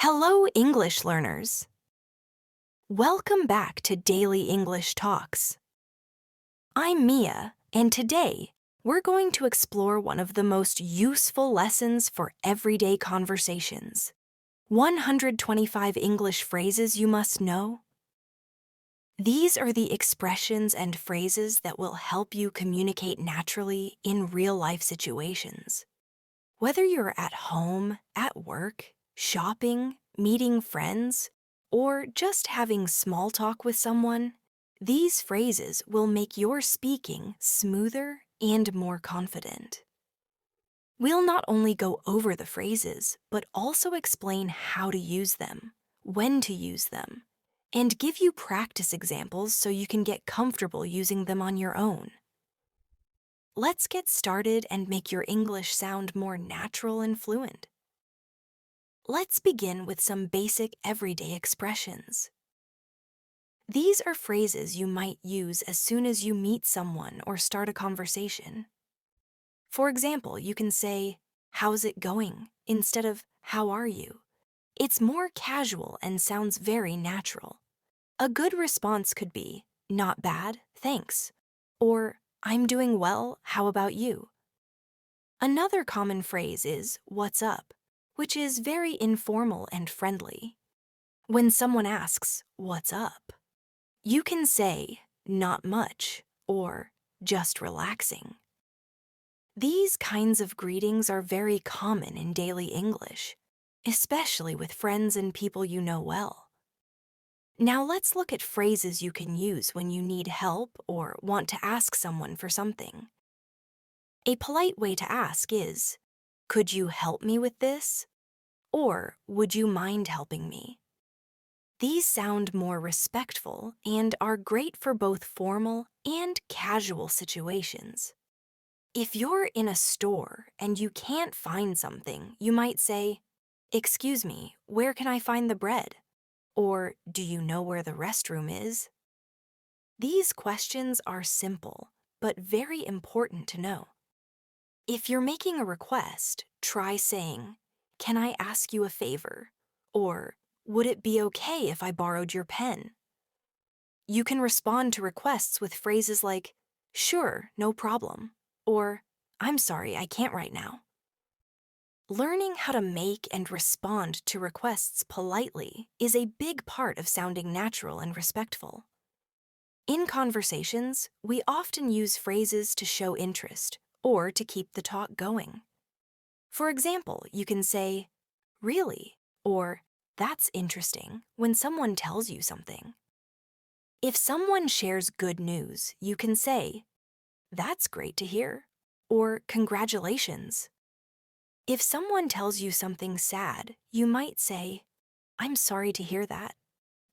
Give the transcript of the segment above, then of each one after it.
Hello, English learners. Welcome back to Daily English Talks. I'm Mia, and today we're going to explore one of the most useful lessons for everyday conversations. 125 English phrases you must know. These are the expressions and phrases that will help you communicate naturally in real-life situations. Whether you're at home, at work, shopping, meeting friends, or just having small talk with someone, these phrases will make your speaking smoother and more confident. We'll not only go over the phrases, but also explain how to use them, when to use them, and give you practice examples so you can get comfortable using them on your own. Let's get started and make your English sound more natural and fluent. Let's begin with some basic everyday expressions. These are phrases you might use as soon as you meet someone or start a conversation. For example, you can say, "How's it going?" instead of "How are you?" It's more casual and sounds very natural. A good response could be, "Not bad, thanks," or "I'm doing well, how about you?" Another common phrase is "What's up?" which is very informal and friendly. When someone asks, "What's up?" you can say, "Not much," or "Just relaxing." These kinds of greetings are very common in daily English, especially with friends and people you know well. Now let's look at phrases you can use when you need help or want to ask someone for something. A polite way to ask is, "Could you help me with this?" Or, "Would you mind helping me?" These sound more respectful and are great for both formal and casual situations. If you're in a store and you can't find something, you might say, "Excuse me, where can I find the bread?" Or, "Do you know where the restroom is?" These questions are simple, but very important to know. If you're making a request, try saying, "Can I ask you a favor?" Or, "Would it be okay if I borrowed your pen?" You can respond to requests with phrases like, "Sure, no problem," or "I'm sorry, I can't right now." Learning how to make and respond to requests politely is a big part of sounding natural and respectful. In conversations, we often use phrases to show interest or to keep the talk going. For example, you can say, "Really?" or "That's interesting," when someone tells you something. If someone shares good news, you can say, "That's great to hear," or "Congratulations." If someone tells you something sad, you might say, "I'm sorry to hear that,"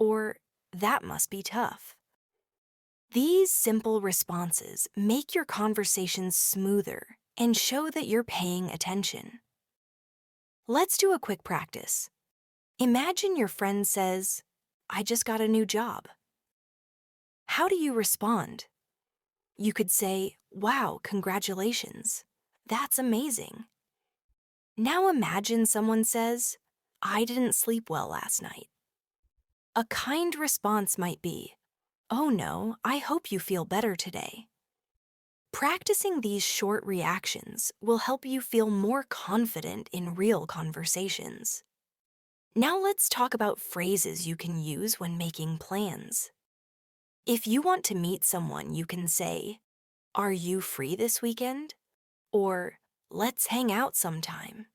or "That must be tough." These simple responses make your conversations smoother and show that you're paying attention. Let's do a quick practice. Imagine your friend says, "I just got a new job." How do you respond? You could say, "Wow, congratulations. That's amazing." Now imagine someone says, "I didn't sleep well last night." A kind response might be, "Oh no, I hope you feel better today." Practicing these short reactions will help you feel more confident in real conversations. Now let's talk about phrases you can use when making plans. If you want to meet someone, you can say, "Are you free this weekend?" Or, "Let's hang out sometime."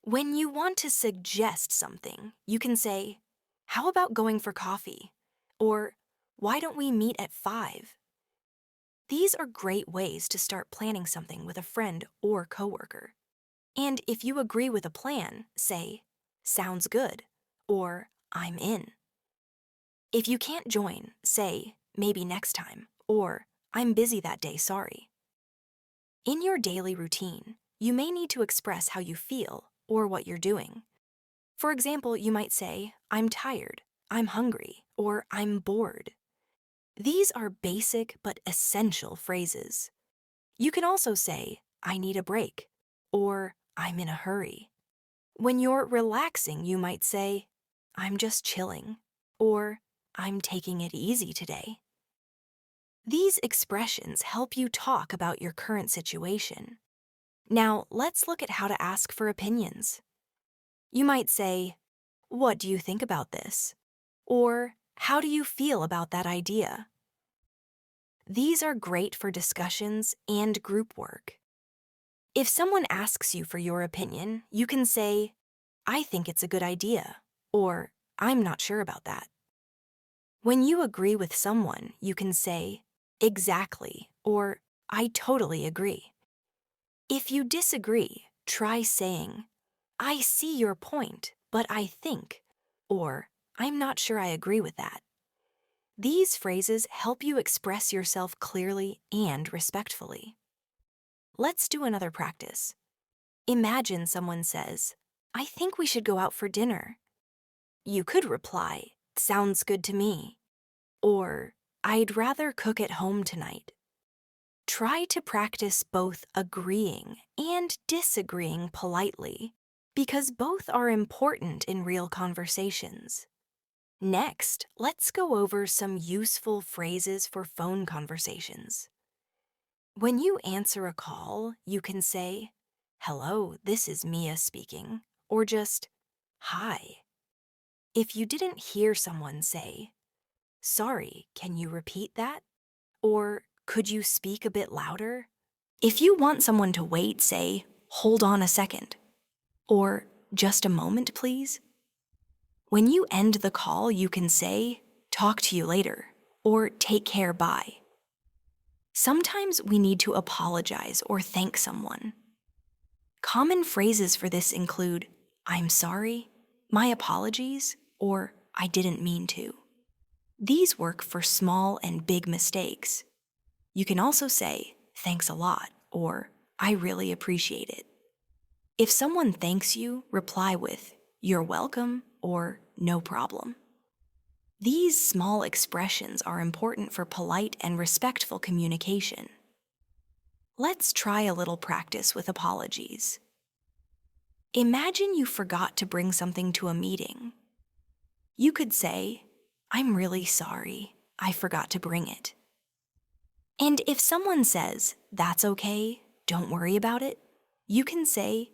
When you want to suggest something, you can say, "How about going for coffee?" Or, "Why don't we meet at 5?" These are great ways to start planning something with a friend or coworker. And if you agree with a plan, say, "Sounds good," or "I'm in." If you can't join, say, "Maybe next time," or "I'm busy that day, sorry." In your daily routine, you may need to express how you feel or what you're doing. For example, you might say, "I'm tired," "I'm hungry," or "I'm bored." These are basic but essential phrases. You can also say, "I need a break," or "I'm in a hurry." When you're relaxing, you might say, I'm just chilling, or I'm taking it easy today. These expressions help you talk about your current situation. Now, let's look at how to ask for opinions. You might say, what do you think about this? Or, how do you feel about that idea? These are great for discussions and group work. If someone asks you for your opinion, you can say, I think it's a good idea, or I'm not sure about that. When you agree with someone, you can say, exactly, or I totally agree. If you disagree, try saying, I see your point, but I think, or I'm not sure I agree with that. These phrases help you express yourself clearly and respectfully. Let's do another practice. Imagine someone says, I think we should go out for dinner. You could reply, sounds good to me, or I'd rather cook at home tonight. Try to practice both agreeing and disagreeing politely, because both are important in real conversations. Next, let's go over some useful phrases for phone conversations. When you answer a call, you can say, hello, this is Mia speaking, or just, hi. If you didn't hear someone say, sorry, can you repeat that? Or could you speak a bit louder? If you want someone to wait, say, hold on a second, or just a moment, please. When you end the call, you can say, talk to you later, or take care, bye. Sometimes we need to apologize or thank someone. Common phrases for this include, I'm sorry, my apologies, or I didn't mean to. These work for small and big mistakes. You can also say, thanks a lot, or I really appreciate it. If someone thanks you, reply with, you're welcome, or no problem. These small expressions are important for polite and respectful communication. Let's try a little practice with apologies. Imagine you forgot to bring something to a meeting. You could say, I'm really sorry, I forgot to bring it. And if someone says, that's okay, don't worry about it, you can say,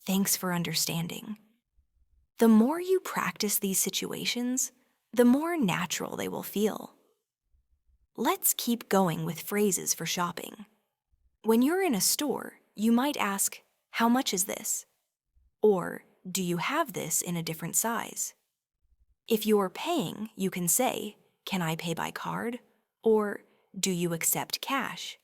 thanks for understanding. The more you practice these situations, the more natural they will feel. Let's keep going with phrases for shopping. When you're in a store, you might ask, how much is this? Or, do you have this in a different size? If you're paying, you can say, can I pay by card? Or, do you accept cash?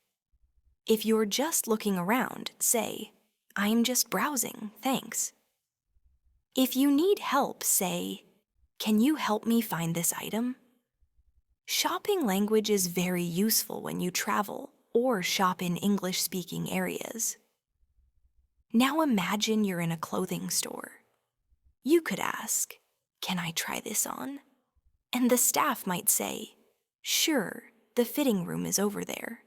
If you're just looking around, say, I'm just browsing, thanks. If you need help, say, can you help me find this item? Shopping language is very useful when you travel or shop in English-speaking areas. Now imagine you're in a clothing store. You could ask, can I try this on? And the staff might say, sure, the fitting room is over there.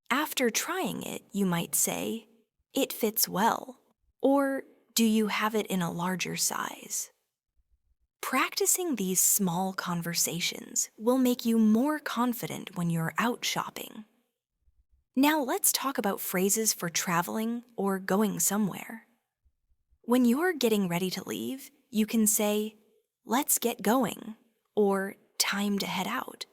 After trying it, you might say, it fits well, or do you have it in a larger size? Practicing these small conversations will make you more confident when you're out shopping. Now let's talk about phrases for traveling or going somewhere. When you're getting ready to leave, you can say, let's get going, or time to head out.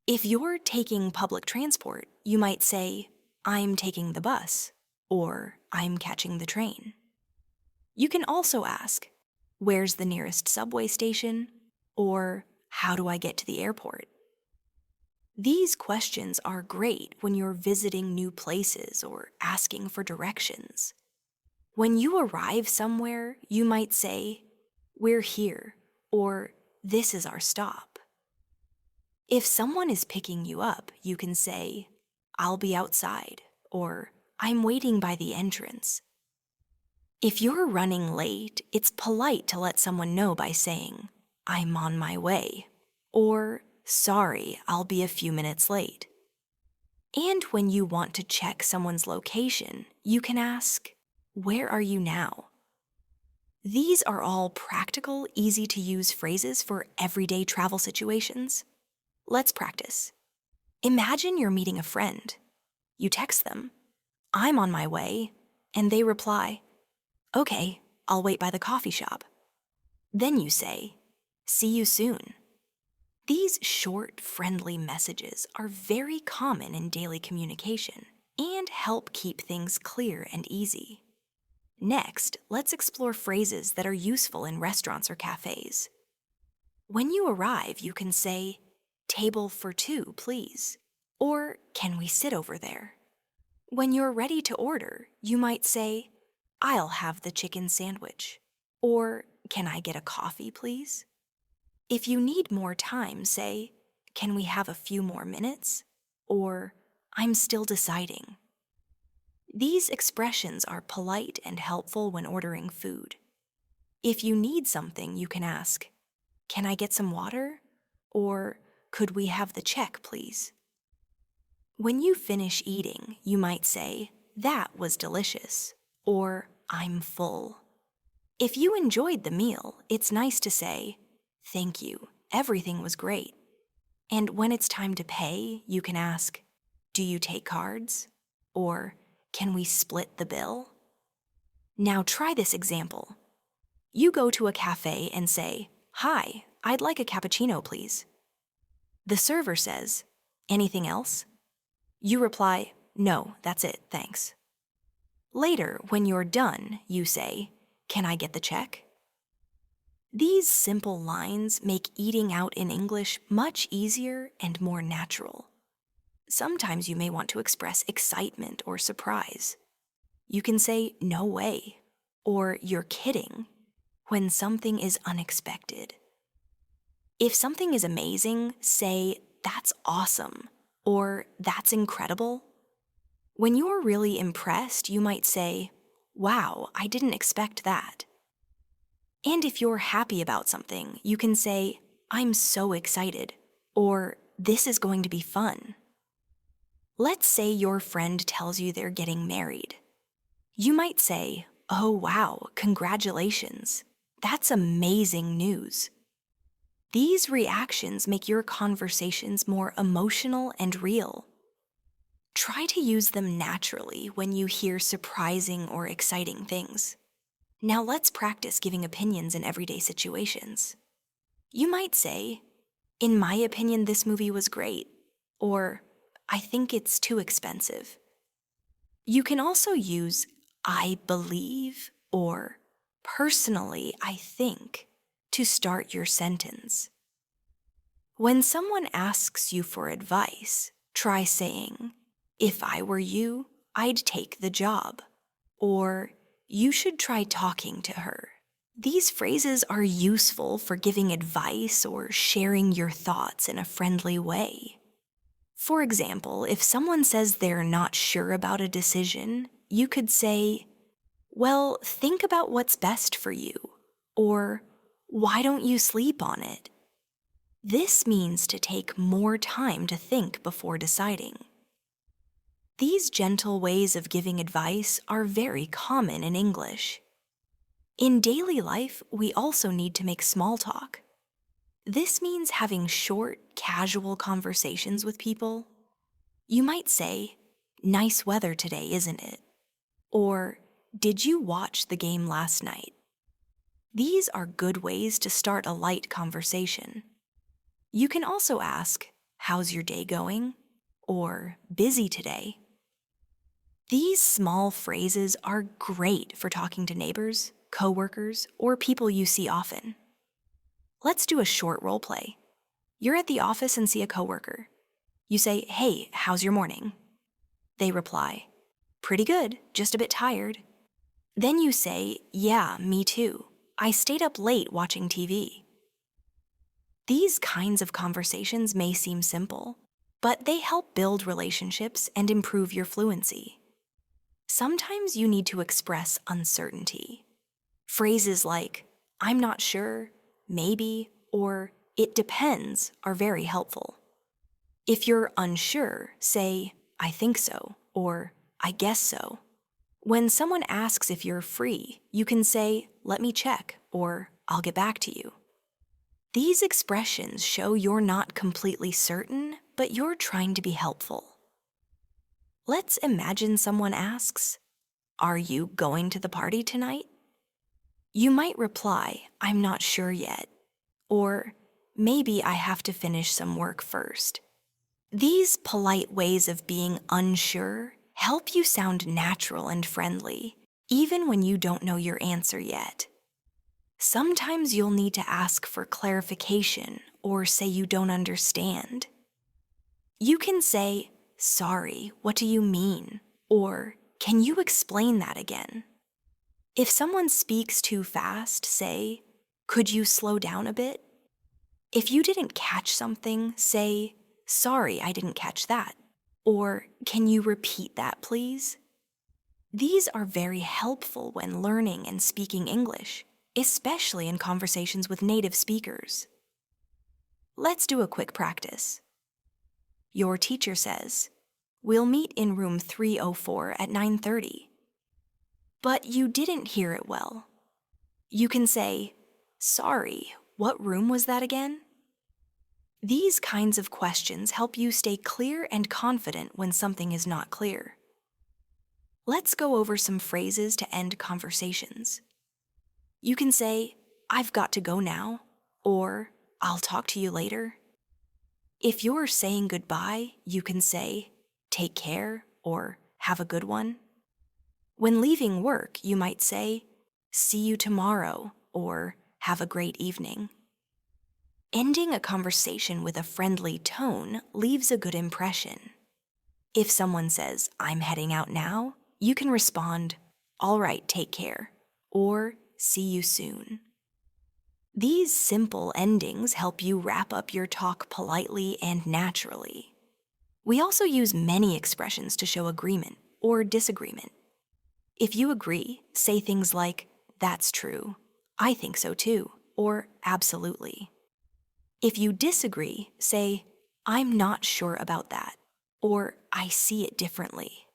If you're taking public transport, you might say, I'm taking the bus, or I'm catching the train. You can also ask, where's the nearest subway station? Or how do I get to the airport? These questions are great when you're visiting new places or asking for directions. When you arrive somewhere, you might say, we're here, or this is our stop. If someone is picking you up, you can say, I'll be outside, or I'm waiting by the entrance. If you're running late, it's polite to let someone know by saying, I'm on my way, or sorry, I'll be a few minutes late. And when you want to check someone's location, you can ask, where are you now? These are all practical, easy-to-use phrases for everyday travel situations. Let's practice. Imagine you're meeting a friend. You text them, "I'm on my way," and they reply, "Okay, I'll wait by the coffee shop." Then you say, "See you soon." These short, friendly messages are very common in daily communication and help keep things clear and easy. Next, let's explore phrases that are useful in restaurants or cafes. When you arrive, you can say, "Table for two, please," or "Can we sit over there?" When you're ready to order, you might say, "I'll have the chicken sandwich," or "Can I get a coffee, please?" If you need more time, say, "Can we have a few more minutes?" or "I'm still deciding." These expressions are polite and helpful when ordering food. If you need something, you can ask, "Can I get some water?" or "Could we have the check, please?" When you finish eating, you might say, "That was delicious," or "I'm full." If you enjoyed the meal, it's nice to say, "Thank you, everything was great." And when it's time to pay, you can ask, "Do you take cards?" or "Can we split the bill?" Now try this example. You go to a cafe and say, "Hi, I'd like a cappuccino, please." The server says, "Anything else?" You reply, "No, that's it, thanks." Later, when you're done, you say, "Can I get the check?" These simple lines make eating out in English much easier and more natural. Sometimes you may want to express excitement or surprise. You can say, "No way," or "You're kidding," when something is unexpected. If something is amazing, say, "That's awesome," or "That's incredible." When you're really impressed, you might say, "Wow, I didn't expect that." And if you're happy about something, you can say, "I'm so excited," or "This is going to be fun." Let's say your friend tells you they're getting married. You might say, "Oh wow, congratulations. That's amazing news." These reactions make your conversations more emotional and real. Try to use them naturally when you hear surprising or exciting things. Now let's practice giving opinions in everyday situations. You might say, "In my opinion, this movie was great," or "I think it's too expensive." You can also use "I believe" or "Personally, I think" to start your sentence. When someone asks you for advice, try saying, "If I were you, I'd take the job," or "You should try talking to her." These phrases are useful for giving advice or sharing your thoughts in a friendly way. For example, if someone says they're not sure about a decision, you could say, "Well, think about what's best for you," or "Why don't you sleep on it?" This means to take more time to think before deciding. These gentle ways of giving advice are very common in English. In daily life, we also need to make small talk. This means having short, casual conversations with people. You might say, "Nice weather today, isn't it?" Or, "Did you watch the game last night?" These are good ways to start a light conversation. You can also ask, "How's your day going?" or "Busy today?" These small phrases are great for talking to neighbors, coworkers, or people you see often. Let's do a short role play. You're at the office and see a coworker. You say, "Hey, how's your morning?" They reply, "Pretty good, just a bit tired." Then you say, "Yeah, me too. I stayed up late watching TV." These kinds of conversations may seem simple, but they help build relationships and improve your fluency. Sometimes you need to express uncertainty. Phrases like, "I'm not sure," "maybe," or "it depends" are very helpful. If you're unsure, say, "I think so," or "I guess so." When someone asks if you're free, you can say, let me check, or I'll get back to you. These expressions show you're not completely certain, but you're trying to be helpful. Let's imagine someone asks, "Are you going to the party tonight?" You might reply, "I'm not sure yet," or "Maybe I have to finish some work first." These polite ways of being unsure help you sound natural and friendly, even when you don't know your answer yet. Sometimes you'll need to ask for clarification or say you don't understand. You can say, "Sorry, what do you mean?" or "Can you explain that again?" If someone speaks too fast, say, "Could you slow down a bit?" If you didn't catch something, say, "Sorry, I didn't catch that," or "Can you repeat that, please?" These are very helpful when learning and speaking English, especially in conversations with native speakers. Let's do a quick practice. Your teacher says, "We'll meet in room 304 at 9:30. But you didn't hear it well. You can say, "Sorry, what room was that again?" These kinds of questions help you stay clear and confident when something is not clear. Let's go over some phrases to end conversations. You can say, "I've got to go now," or "I'll talk to you later." If you're saying goodbye, you can say, "Take care," or "Have a good one." When leaving work, you might say, "See you tomorrow," or "Have a great evening." Ending a conversation with a friendly tone leaves a good impression. If someone says, "I'm heading out now," you can respond, "All right, take care," or "See you soon." These simple endings help you wrap up your talk politely and naturally. We also use many expressions to show agreement or disagreement. If you agree, say things like, "That's true," "I think so too," or "Absolutely." If you disagree, say, "I'm not sure about that," or "I see it differently."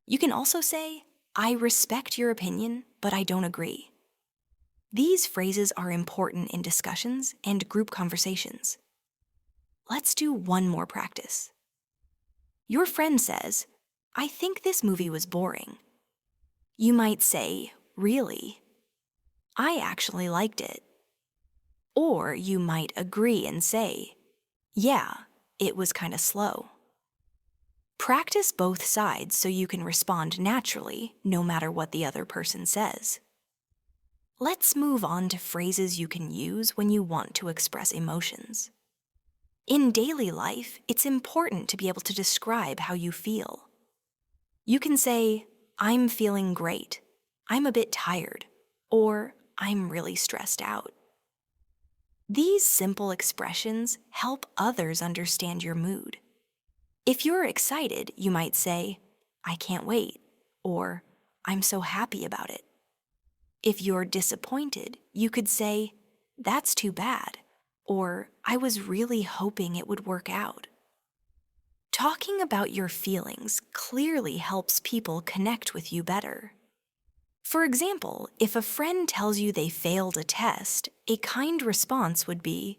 You can also say, "I respect your opinion, but I don't agree." These phrases are important in discussions and group conversations. Let's do one more practice. Your friend says, "I think this movie was boring." You might say, "Really? I actually liked it." Or you might agree and say, "Yeah, it was kind of slow." Practice both sides so you can respond naturally, no matter what the other person says. Let's move on to phrases you can use when you want to express emotions. In daily life, it's important to be able to describe how you feel. You can say, "I'm feeling great," "I'm a bit tired," or "I'm really stressed out." These simple expressions help others understand your mood. If you're excited, you might say, "I can't wait," or "I'm so happy about it." If you're disappointed, you could say, "That's too bad," or "I was really hoping it would work out." Talking about your feelings clearly helps people connect with you better. For example, if a friend tells you they failed a test, a kind response would be,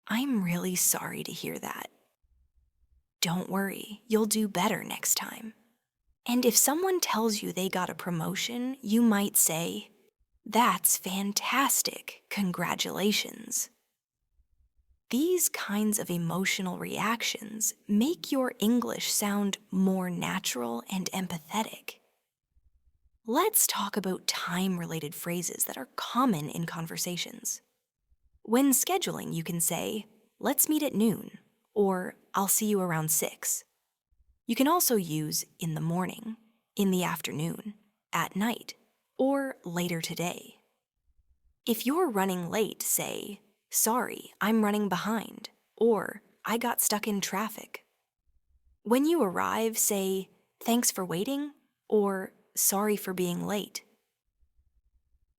"I'm really sorry to hear that. Don't worry, you'll do better next time." And if someone tells you they got a promotion, you might say, "That's fantastic, congratulations." These kinds of emotional reactions make your English sound more natural and empathetic. Let's talk about time-related phrases that are common in conversations. When scheduling, you can say, "Let's meet at noon," or "I'll see you around 6. You can also use "in the morning," "in the afternoon," "at night," or "later today." If you're running late, say, "Sorry, I'm running behind," or "I got stuck in traffic." When you arrive, say, "Thanks for waiting," or "Sorry for being late."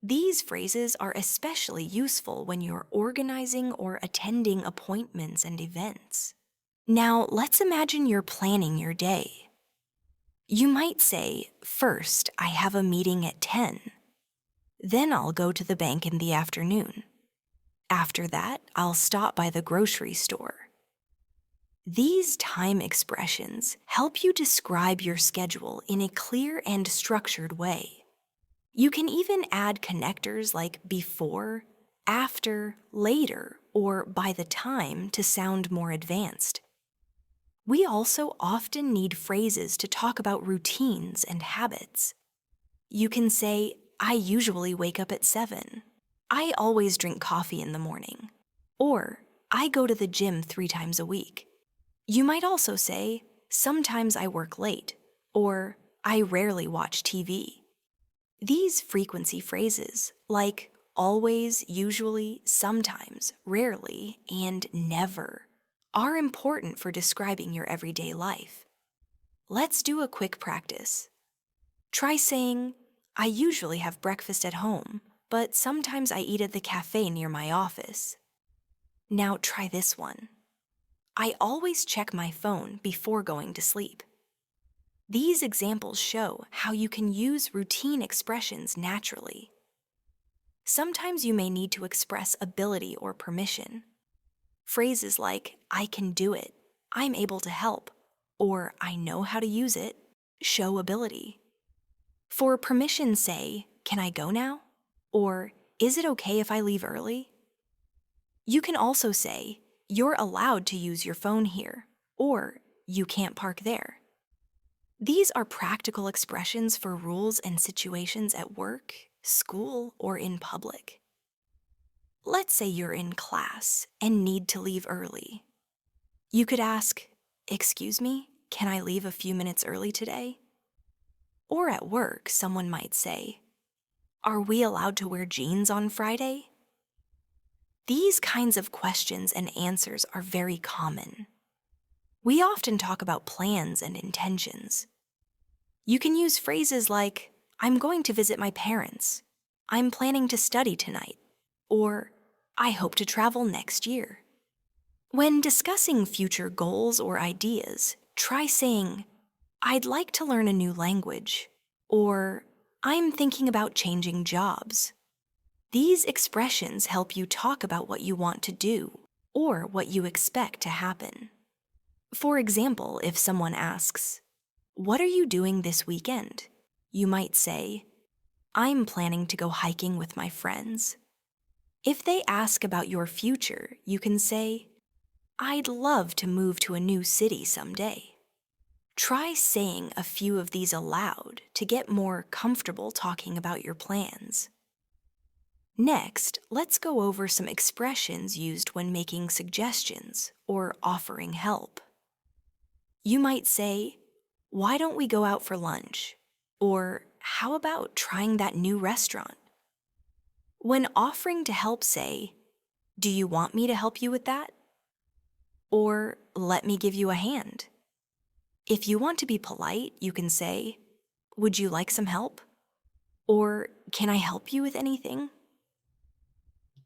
These phrases are especially useful when you're organizing or attending appointments and events. Now, let's imagine you're planning your day. You might say, "First, I have a meeting at 10. Then I'll go to the bank in the afternoon. After that, I'll stop by the grocery store. These time expressions help you describe your schedule in a clear and structured way. You can even add connectors like before, after, later, or by the time to sound more advanced. We also often need phrases to talk about routines and habits. You can say, I usually wake up at 7. I always drink coffee in the morning. Or, I go to the gym 3 times a week. You might also say, sometimes I work late, or I rarely watch TV. These frequency phrases, like always, usually, sometimes, rarely, and never, are important for describing your everyday life. Let's do a quick practice. Try saying, I usually have breakfast at home, but sometimes I eat at the cafe near my office. Now try this one. I always check my phone before going to sleep. These examples show how you can use routine expressions naturally. Sometimes you may need to express ability or permission. Phrases like, I can do it, I'm able to help, or I know how to use it, show ability. For permission, say, can I go now? Or, is it okay if I leave early? You can also say, you're allowed to use your phone here, or you can't park there. These are practical expressions for rules and situations at work, school, or in public. Let's say you're in class and need to leave early. You could ask, excuse me, can I leave a few minutes early today? Or at work, someone might say, are we allowed to wear jeans on Friday? These kinds of questions and answers are very common. We often talk about plans and intentions. You can use phrases like, I'm going to visit my parents, I'm planning to study tonight, or I hope to travel next year. When discussing future goals or ideas, try saying, I'd like to learn a new language, or I'm thinking about changing jobs. These expressions help you talk about what you want to do or what you expect to happen. For example, if someone asks, what are you doing this weekend? You might say, I'm planning to go hiking with my friends. If they ask about your future, you can say, I'd love to move to a new city someday. Try saying a few of these aloud to get more comfortable talking about your plans. Next, let's go over some expressions used when making suggestions or offering help. You might say, why don't we go out for lunch? Or how about trying that new restaurant? When offering to help, say, do you want me to help you with that? Or let me give you a hand. If you want to be polite, you can say, would you like some help? Or can I help you with anything?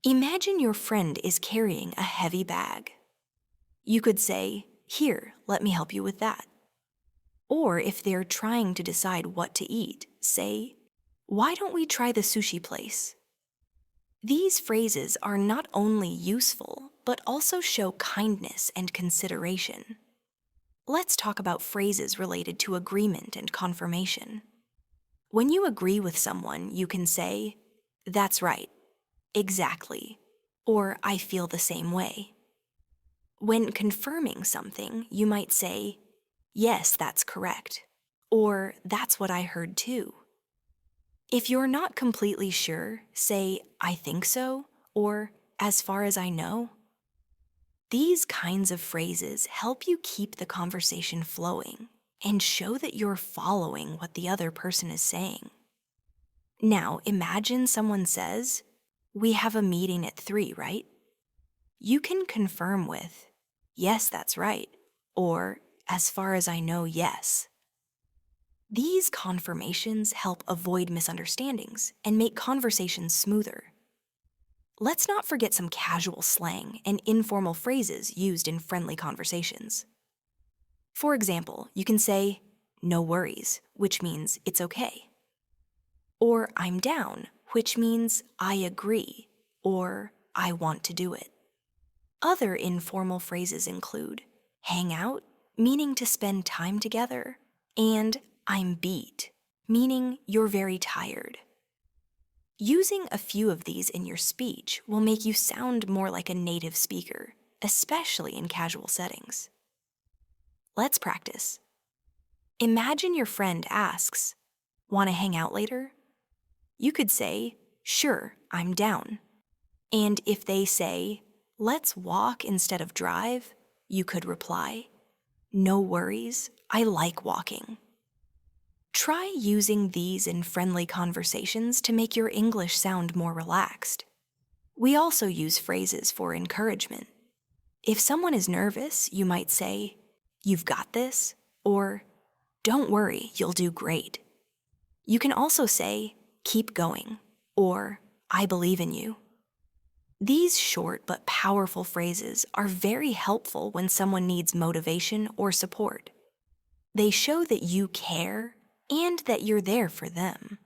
Imagine your friend is carrying a heavy bag. You could say, here, let me help you with that. Or if they're trying to decide what to eat, say, why don't we try the sushi place? These phrases are not only useful, but also show kindness and consideration. Let's talk about phrases related to agreement and confirmation. When you agree with someone, you can say, that's right, exactly, or I feel the same way. When confirming something, you might say, yes, that's correct, or that's what I heard too. If you're not completely sure, say, I think so, or as far as I know. These kinds of phrases help you keep the conversation flowing and show that you're following what the other person is saying. Now, imagine someone says, we have a meeting at 3, right? You can confirm with, yes, that's right, or as far as I know, yes. These confirmations help avoid misunderstandings and make conversations smoother. Let's not forget some casual slang and informal phrases used in friendly conversations. For example, you can say, no worries, which means it's okay. Or I'm down, which means I agree or I want to do it. Other informal phrases include hang out, meaning to spend time together, and I'm beat, meaning you're very tired. Using a few of these in your speech will make you sound more like a native speaker, especially in casual settings. Let's practice. Imagine your friend asks, "Want to hang out later?" You could say, "Sure, I'm down." And if they say, "Let's walk instead of drive," you could reply, "No worries, I like walking." Try using these in friendly conversations to make your English sound more relaxed. We also use phrases for encouragement. If someone is nervous, you might say, "You've got this," or "Don't worry, you'll do great." You can also say, "Keep going," or "I believe in you." These short but powerful phrases are very helpful when someone needs motivation or support. They show that you care and that you're there for them.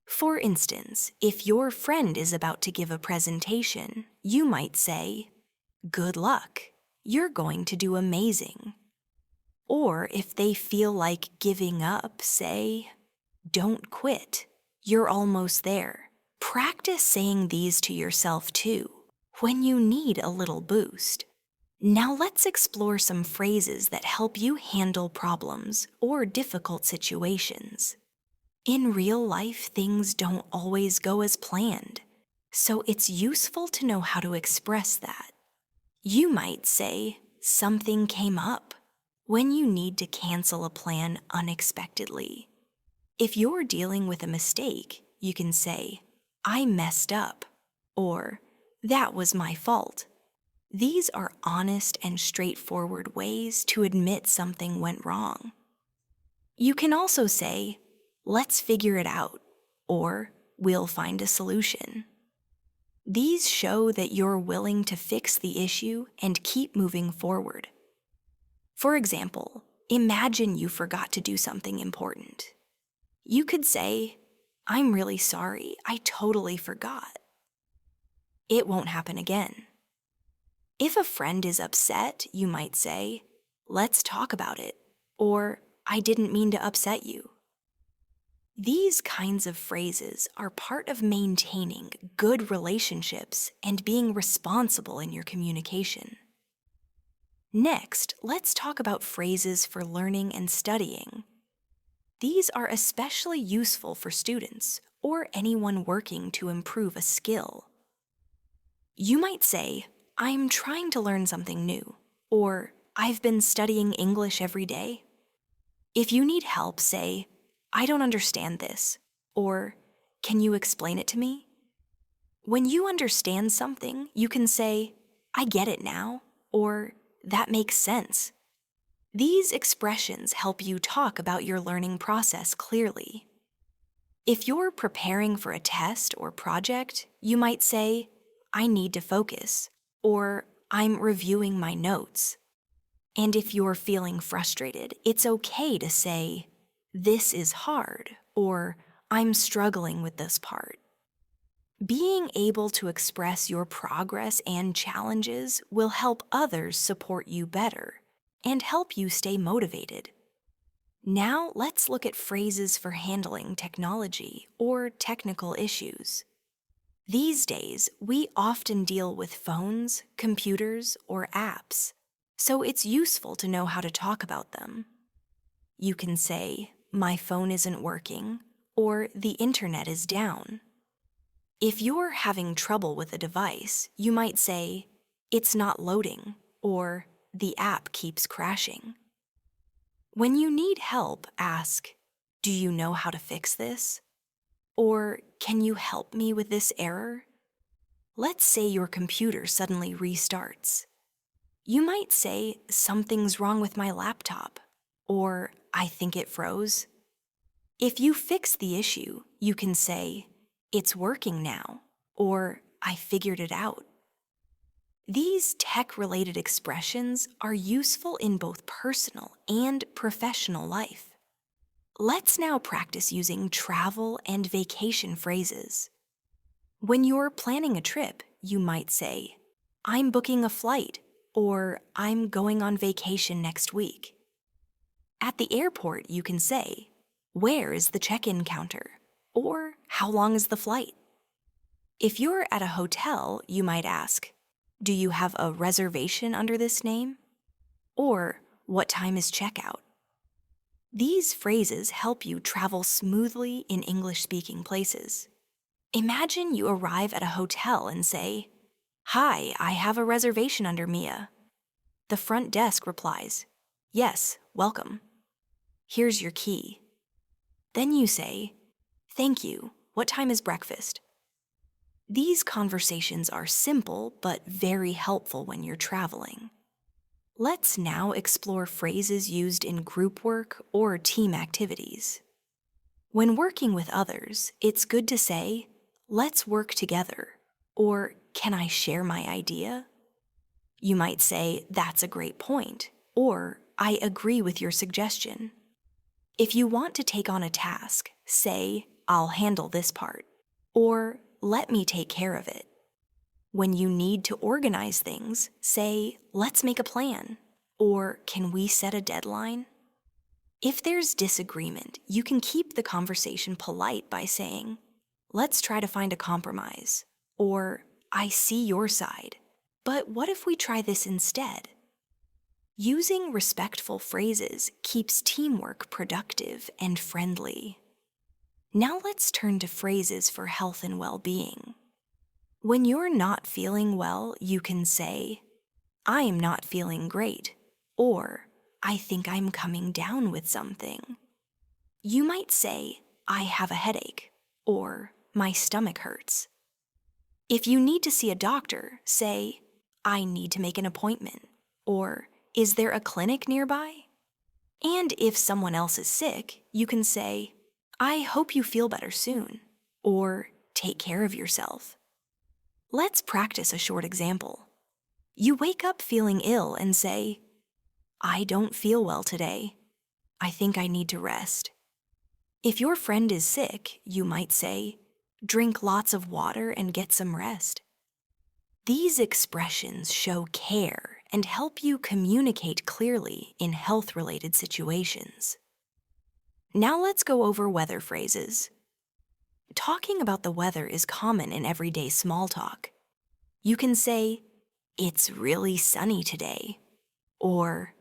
For instance, if your friend is about to give a presentation, you might say, "Good luck, you're going to do amazing." Or if they feel like giving up, say, "Don't quit, you're almost there." Practice saying these to yourself too, when you need a little boost. Now let's explore some phrases that help you handle problems or difficult situations. In real life, things don't always go as planned, so it's useful to know how to express that. You might say, "Something came up," when you need to cancel a plan unexpectedly. If you're dealing with a mistake, you can say, "I messed up," or "That was my fault." These are honest and straightforward ways to admit something went wrong. You can also say, "Let's figure it out," or "We'll find a solution." These show that you're willing to fix the issue and keep moving forward. For example, imagine you forgot to do something important. You could say, "I'm really sorry, I totally forgot." It won't happen again. If a friend is upset, you might say, "Let's talk about it," or "I didn't mean to upset you." These kinds of phrases are part of maintaining good relationships and being responsible in your communication. Next, let's talk about phrases for learning and studying. These are especially useful for students or anyone working to improve a skill. You might say, "I'm trying to learn something new," or "I've been studying English every day." If you need help, say, "I don't understand this," or "Can you explain it to me?" When you understand something, you can say, "I get it now," or "That makes sense." These expressions help you talk about your learning process clearly. If you're preparing for a test or project, you might say, "I need to focus," or "I'm reviewing my notes." And if you're feeling frustrated, it's okay to say, "This is hard," or "I'm struggling with this part." Being able to express your progress and challenges will help others support you better and help you stay motivated. Now let's look at phrases for handling technology or technical issues. These days, we often deal with phones, computers, or apps, so it's useful to know how to talk about them. You can say, "My phone isn't working," or "The internet is down." If you're having trouble with a device, you might say, "It's not loading," or "The app keeps crashing." When you need help, ask, "Do you know how to fix this?" Or "Can you help me with this error?" Let's say your computer suddenly restarts. You might say, "Something's wrong with my laptop," or "I think it froze." If you fix the issue, you can say, "It's working now," or "I figured it out." These tech-related expressions are useful in both personal and professional life. Let's now practice using travel and vacation phrases. When you're planning a trip, you might say, I'm booking a flight, or I'm going on vacation next week. At the airport, you can say, where is the check-in counter? Or how long is the flight? If you're at a hotel, you might ask, do you have a reservation under this name? Or what time is checkout? These phrases help you travel smoothly in English-speaking places. Imagine you arrive at a hotel and say, hi, I have a reservation under Mia. The front desk replies, yes, welcome. Here's your key. Then you say, thank you, what time is breakfast? These conversations are simple but very helpful when you're traveling. Let's now explore phrases used in group work or team activities. When working with others, it's good to say, let's work together, or can I share my idea? You might say, that's a great point, or I agree with your suggestion. If you want to take on a task, say, I'll handle this part, or let me take care of it. When you need to organize things, say, let's make a plan, or can we set a deadline? If there's disagreement, you can keep the conversation polite by saying, let's try to find a compromise, or I see your side, but what if we try this instead? Using respectful phrases keeps teamwork productive and friendly. Now let's turn to phrases for health and well-being. When you're not feeling well, you can say, I am not feeling great, or I think I'm coming down with something. You might say, I have a headache, or my stomach hurts. If you need to see a doctor, say, I need to make an appointment, or is there a clinic nearby? And if someone else is sick, you can say, I hope you feel better soon, or take care of yourself. Let's practice a short example. You wake up feeling ill and say, I don't feel well today. I think I need to rest. If your friend is sick, you might say, drink lots of water and get some rest. These expressions show care and help you communicate clearly in health-related situations. Now let's go over weather phrases. Talking about the weather is common in everyday small talk. You can say, it's really sunny today, or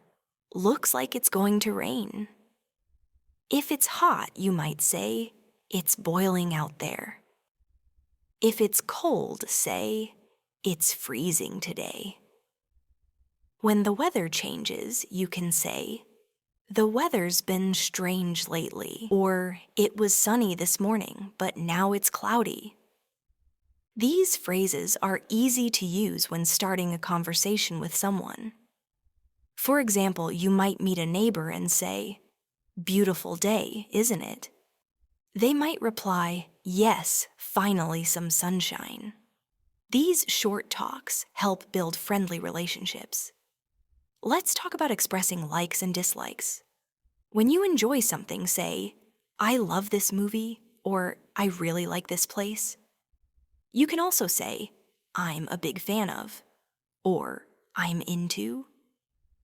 looks like it's going to rain. If it's hot, you might say, it's boiling out there. If it's cold, say, it's freezing today. When the weather changes, you can say, the weather's been strange lately, or it was sunny this morning, but now it's cloudy. These phrases are easy to use when starting a conversation with someone. For example, you might meet a neighbor and say, beautiful day, isn't it? They might reply, yes, finally some sunshine. These short talks help build friendly relationships. Let's talk about expressing likes and dislikes. When you enjoy something, say, I love this movie, or I really like this place. You can also say, I'm a big fan of, or I'm into.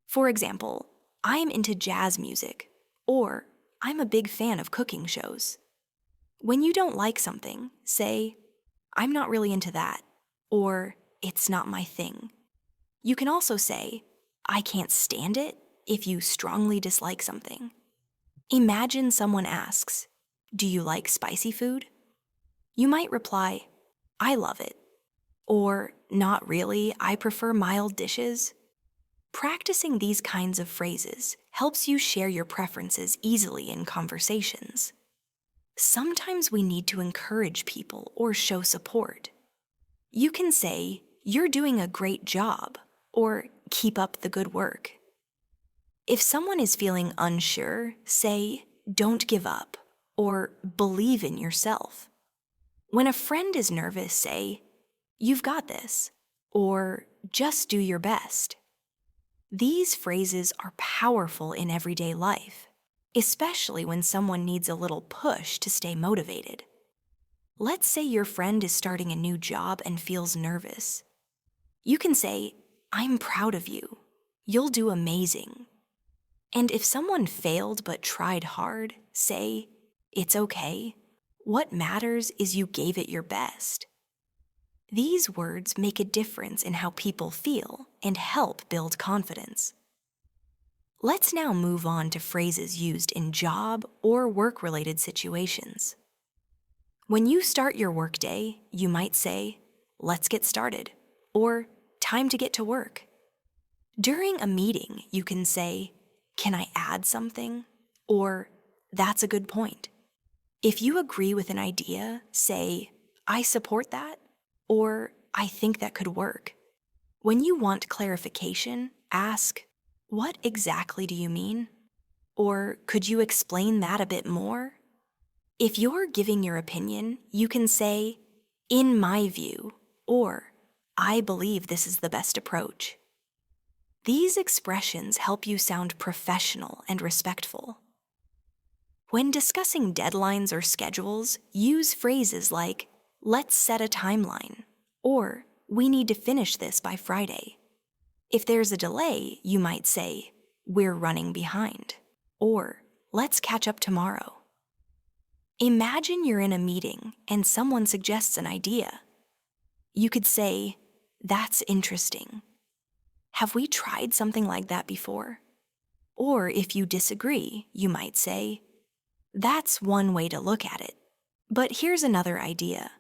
For example, I'm into jazz music, or I'm a big fan of cooking shows. When you don't like something, say, I'm not really into that, or it's not my thing. You can also say, I can't stand it if you strongly dislike something. Imagine someone asks, do you like spicy food? You might reply, I love it, or not really, I prefer mild dishes. Practicing these kinds of phrases helps you share your preferences easily in conversations. Sometimes we need to encourage people or show support. You can say, you're doing a great job, or keep up the good work. If someone is feeling unsure, say, don't give up, or believe in yourself. When a friend is nervous, say, you've got this, or just do your best. These phrases are powerful in everyday life. especially when someone needs a little push to stay motivated. Let's say your friend is starting a new job and feels nervous. You can say, "I'm proud of you. You'll do amazing." And if someone failed but tried hard, say, "It's okay. What matters is you gave it your best." These words make a difference in how people feel and help build confidence. Let's now move on to phrases used in job or work-related situations. When you start your workday, you might say, "Let's get started," or "Time to get to work." During a meeting, you can say, "Can I add something?" or "That's a good point." If you agree with an idea, say, "I support that," or "I think that could work." When you want clarification, ask, "What exactly do you mean?" Or "Could you explain that a bit more?" If you're giving your opinion, you can say, "In my view," or "I believe this is the best approach." These expressions help you sound professional and respectful. When discussing deadlines or schedules, use phrases like, "Let's set a timeline," or "We need to finish this by Friday." If there's a delay, you might say, "We're running behind," or "Let's catch up tomorrow." Imagine you're in a meeting and someone suggests an idea. You could say, "That's interesting. Have we tried something like that before?" Or if you disagree, you might say, "That's one way to look at it, but here's another idea."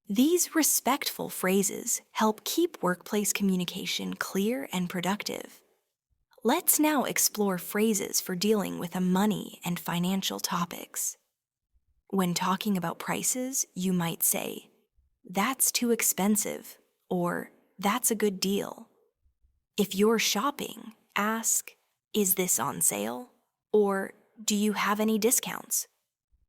These respectful phrases help keep workplace communication clear and productive. Let's now explore phrases for dealing with money and financial topics. When talking about prices, you might say, "That's too expensive," or "That's a good deal." If you're shopping, ask, "Is this on sale?" or "Do you have any discounts?"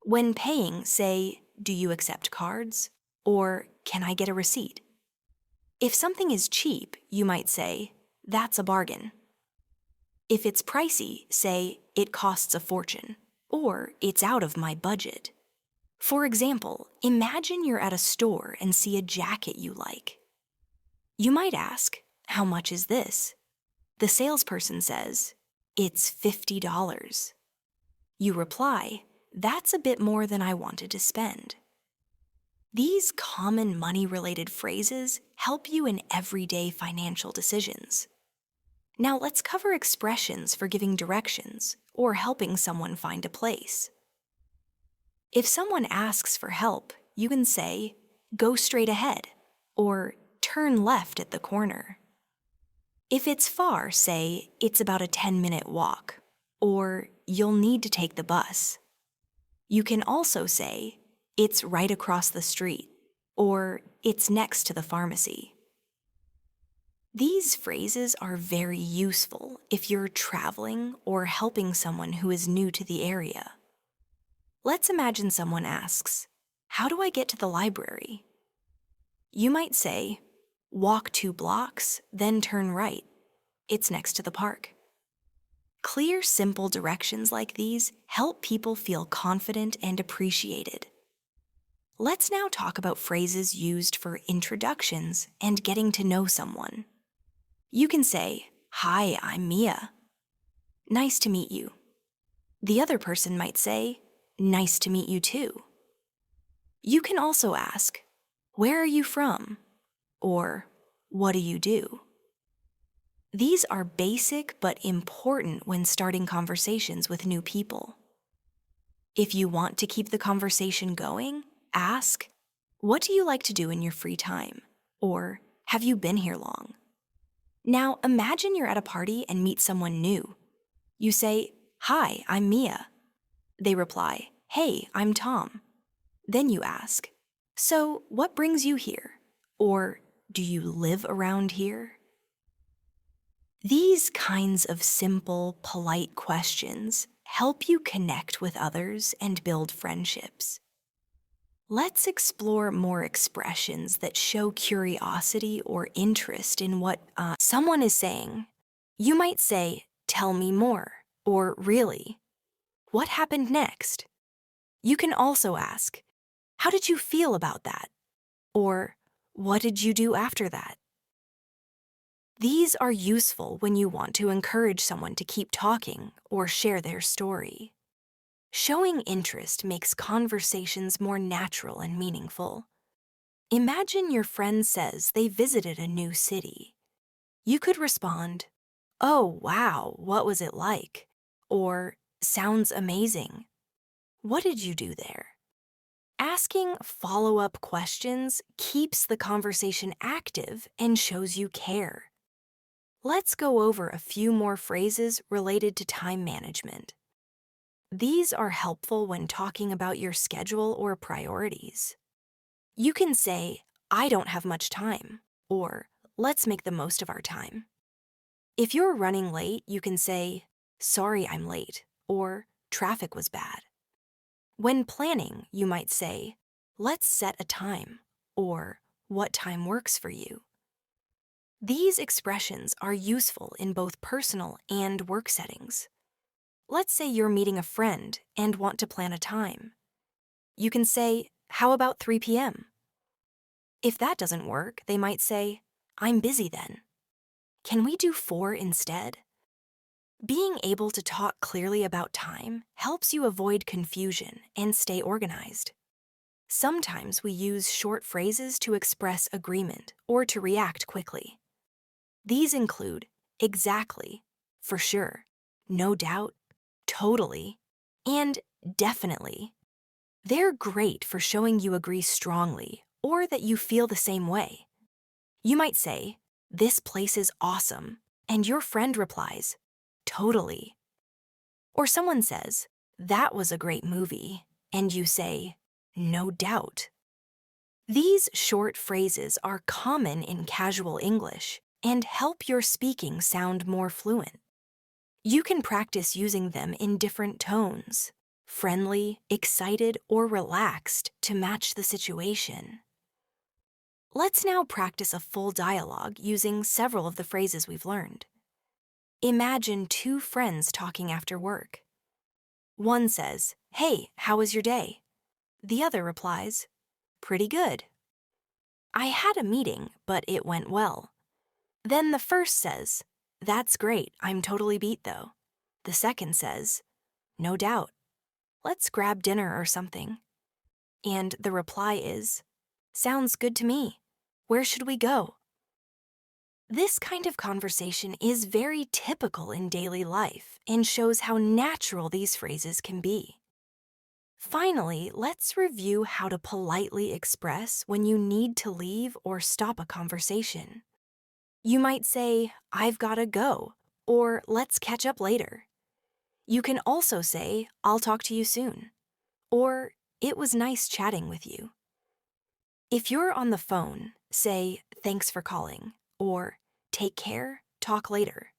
When paying, say, "Do you accept cards?" or "Can I get a receipt?" If something is cheap, you might say, "That's a bargain." If it's pricey, say, "It costs a fortune," or "It's out of my budget." For example, imagine you're at a store and see a jacket you like. You might ask, "How much is this?" The salesperson says, "It's $50. You reply, "That's a bit more than I wanted to spend." These common money-related phrases help you in everyday financial decisions. Now let's cover expressions for giving directions or helping someone find a place. If someone asks for help, you can say, "Go straight ahead," or "Turn left at the corner." If it's far, say, "It's about a 10-minute walk," or "You'll need to take the bus." You can also say, "It's right across the street," or "It's next to the pharmacy." These phrases are very useful if you're traveling or helping someone who is new to the area. Let's imagine someone asks, "How do I get to the library?" You might say, "Walk 2 blocks, then turn right. It's next to the park." Clear, simple directions like these help people feel confident and appreciated. Let's now talk about phrases used for introductions and getting to know someone. You can say, "Hi, I'm Mia. Nice to meet you." The other person might say, "Nice to meet you too." You can also ask, "Where are you from?" or "What do you do?" These are basic but important when starting conversations with new people. If you want to keep the conversation going, ask, "What do you like to do in your free time?" or "Have you been here long?" Now imagine you're at a party and meet someone new. You say, "Hi, I'm Mia." They reply, "Hey, I'm Tom." Then you ask, "So what brings you here?" or "Do you live around here?" These kinds of simple, polite questions help you connect with others and build friendships. Let's explore more expressions that show curiosity or interest in what someone is saying. You might say, "Tell me more," or "Really?" what happened next? You can also ask, how did you feel about that? Or, what did you do after that? These are useful when you want to encourage someone to keep talking or share their story. Showing interest makes conversations more natural and meaningful. Imagine your friend says they visited a new city. You could respond, "Oh, wow, what was it like?" Or, "Sounds amazing. What did you do there?" Asking follow-up questions keeps the conversation active and shows you care. Let's go over a few more phrases related to time management. These are helpful when talking about your schedule or priorities. You can say, "I don't have much time," or "Let's make the most of our time." If you're running late, you can say, "Sorry I'm late," or "Traffic was bad." When planning, you might say, "Let's set a time," or "What time works for you?" These expressions are useful in both personal and work settings. Let's say you're meeting a friend and want to plan a time. You can say, "How about 3 p.m.?" If that doesn't work, they might say, "I'm busy then. Can we do 4 instead?" Being able to talk clearly about time helps you avoid confusion and stay organized. Sometimes we use short phrases to express agreement or to react quickly. These include exactly, for sure, no doubt, totally, and definitely. They're great for showing you agree strongly or that you feel the same way. You might say, "This place is awesome," and your friend replies, "Totally." Or someone says, "That was a great movie," and you say, "No doubt." These short phrases are common in casual English and help your speaking sound more fluent. You can practice using them in different tones, friendly, excited, or relaxed, to match the situation. Let's now practice a full dialogue using several of the phrases we've learned. Imagine two friends talking after work. One says, "Hey, how was your day?" The other replies, "Pretty good. I had a meeting, but it went well." Then the first says, "That's great, I'm totally beat though." The second says, "No doubt. Let's grab dinner or something." And the reply is, "Sounds good to me. Where should we go?" This kind of conversation is very typical in daily life and shows how natural these phrases can be. Finally, let's review how to politely express when you need to leave or stop a conversation. You might say, "I've gotta go," or "Let's catch up later." You can also say, "I'll talk to you soon," or "It was nice chatting with you." If you're on the phone, say, "Thanks for calling," or "Take care, talk later."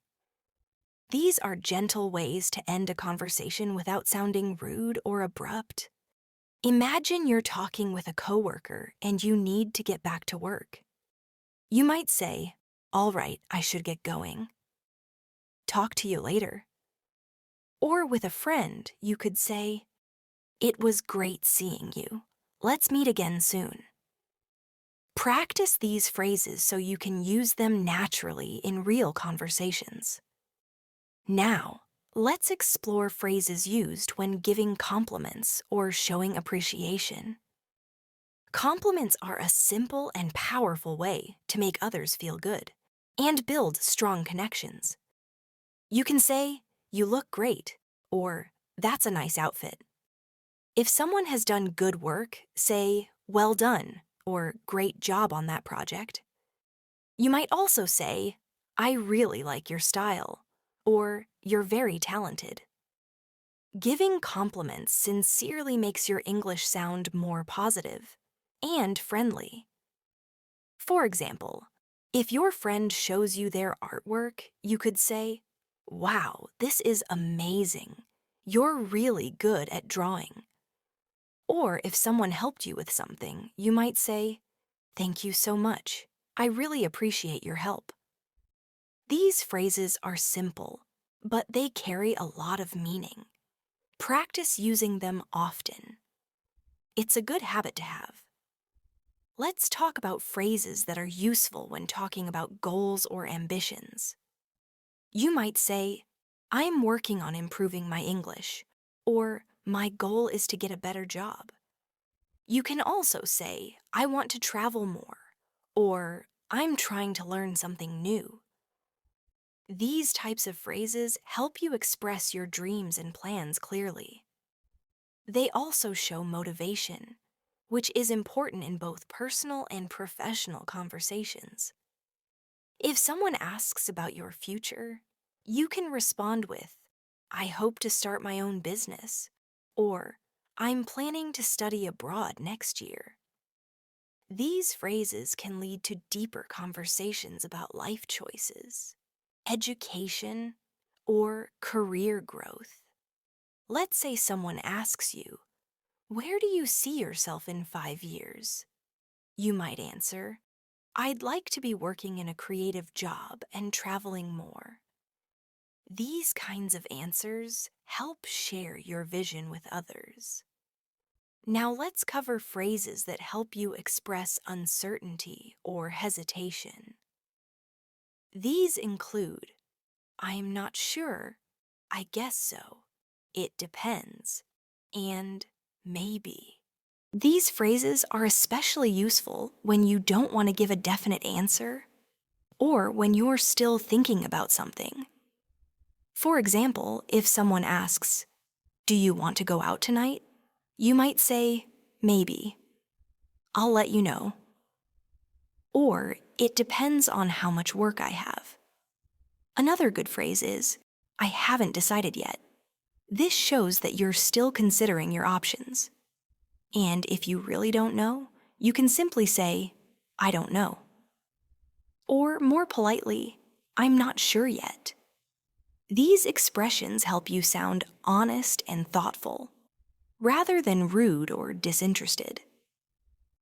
These are gentle ways to end a conversation without sounding rude or abrupt. Imagine you're talking with a coworker and you need to get back to work. You might say, "All right, I should get going. Talk to you later." Or with a friend, you could say, "It was great seeing you. Let's meet again soon." Practice these phrases so you can use them naturally in real conversations. Now, let's explore phrases used when giving compliments or showing appreciation. Compliments are a simple and powerful way to make others feel good and build strong connections. You can say, "You look great," or "That's a nice outfit." If someone has done good work, say, "Well done," or "Great job on that project." You might also say, "I really like your style," or "You're very talented." Giving compliments sincerely makes your English sound more positive and friendly. For example, if your friend shows you their artwork, you could say, "Wow, this is amazing. You're really good at drawing." Or if someone helped you with something, you might say, "Thank you so much. I really appreciate your help." These phrases are simple, but they carry a lot of meaning. Practice using them often. It's a good habit to have. Let's talk about phrases that are useful when talking about goals or ambitions. You might say, I'm working on improving my English, or my goal is to get a better job. You can also say, I want to travel more, or I'm trying to learn something new. These types of phrases help you express your dreams and plans clearly. They also show motivation, which is important in both personal and professional conversations. If someone asks about your future, you can respond with, I hope to start my own business, or I'm planning to study abroad next year. These phrases can lead to deeper conversations about life choices, education, or career growth. Let's say someone asks you, where do you see yourself in 5 years? You might answer, I'd like to be working in a creative job and traveling more. These kinds of answers help share your vision with others. Now let's cover phrases that help you express uncertainty or hesitation. These include, I'm not sure, I guess so, it depends, and maybe. These phrases are especially useful when you don't want to give a definite answer or when you're still thinking about something. For example, if someone asks, do you want to go out tonight? You might say, maybe. I'll let you know. Or, it depends on how much work I have. Another good phrase is, I haven't decided yet. This shows that you're still considering your options. And if you really don't know, you can simply say, I don't know. Or more politely, I'm not sure yet. These expressions help you sound honest and thoughtful, rather than rude or disinterested.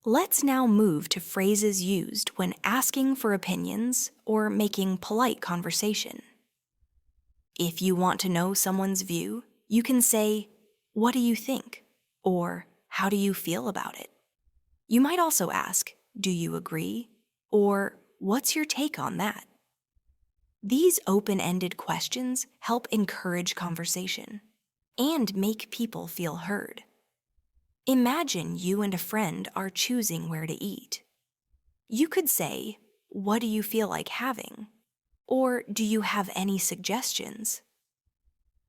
Let's now move to phrases used when asking for opinions or making polite conversation. If you want to know someone's view, you can say, what do you think? Or how do you feel about it? You might also ask, do you agree? Or what's your take on that? These open-ended questions help encourage conversation and make people feel heard. Imagine you and a friend are choosing where to eat. You could say, what do you feel like having? Or do you have any suggestions?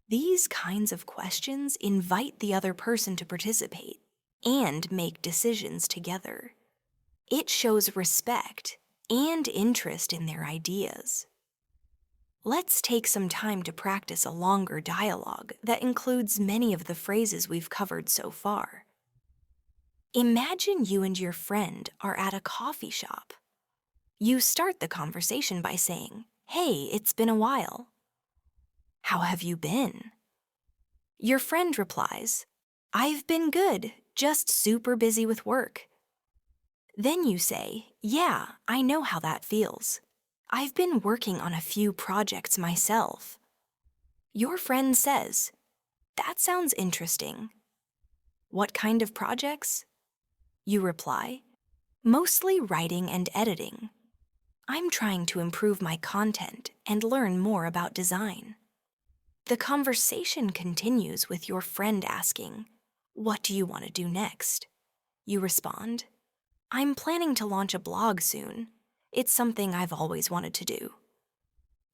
These kinds of questions invite the other person to participate and make decisions together. It shows respect and interest in their ideas. Let's take some time to practice a longer dialogue that includes many of the phrases we've covered so far. Imagine you and your friend are at a coffee shop. You start the conversation by saying, hey, it's been a while. How have you been? Your friend replies, I've been good, just super busy with work. Then you say, yeah, I know how that feels. I've been working on a few projects myself. Your friend says, that sounds interesting. What kind of projects? You reply, mostly writing and editing. I'm trying to improve my content and learn more about design. The conversation continues with your friend asking, what do you want to do next? You respond, I'm planning to launch a blog soon. It's something I've always wanted to do.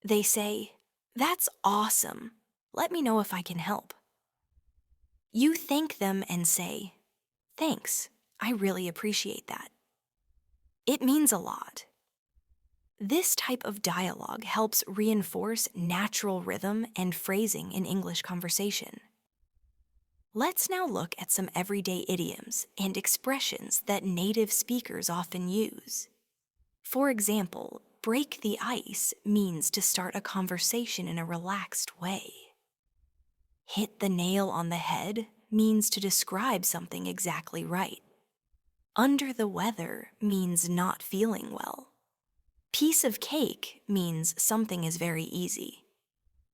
They say, that's awesome. Let me know if I can help. You thank them and say, thanks, I really appreciate that. It means a lot. This type of dialogue helps reinforce natural rhythm and phrasing in English conversation. Let's now look at some everyday idioms and expressions that native speakers often use. For example, break the ice means to start a conversation in a relaxed way. Hit the nail on the head means to describe something exactly right. Under the weather means not feeling well. Piece of cake means something is very easy.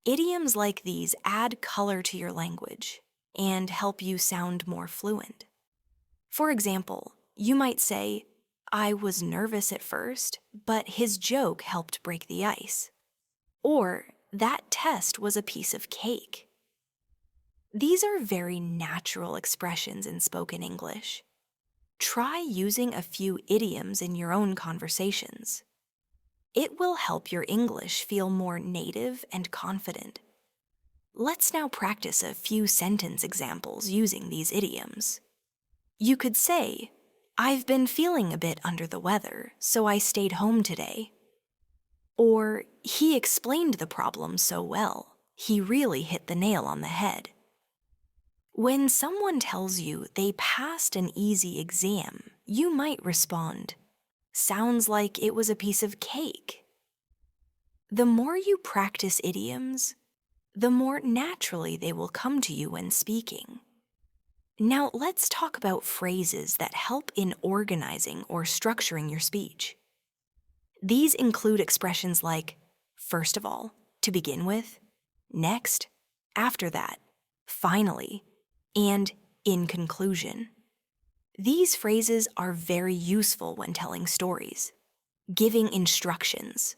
Idioms like these add color to your language and help you sound more fluent. For example, you might say, "I was nervous at first, but his joke helped break the ice." Or, "That test was a piece of cake." These are very natural expressions in spoken English. Try using a few idioms in your own conversations. It will help your English feel more native and confident. Let's now practice a few sentence examples using these idioms. You could say, "I've been feeling a bit under the weather, so I stayed home today." Or, "He explained the problem so well, he really hit the nail on the head." When someone tells you they passed an easy exam, you might respond, "Sounds like it was a piece of cake." The more you practice idioms, the more naturally they will come to you when speaking. Now let's talk about phrases that help in organizing or structuring your speech. These include expressions like "first of all," "to begin with," "next," "after that," "finally," and "in conclusion." These phrases are very useful when telling stories, giving instructions,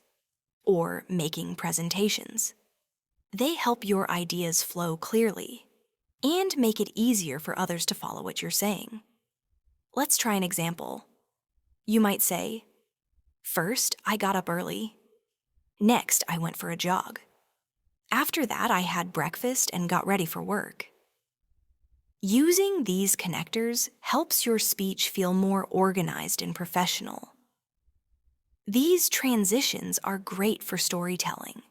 or making presentations. They help your ideas flow clearly and make it easier for others to follow what you're saying. Let's try an example. You might say, "First, I got up early. Next, I went for a jog. After that, I had breakfast and got ready for work." Using these connectors helps your speech feel more organized and professional. These transitions are great for storytelling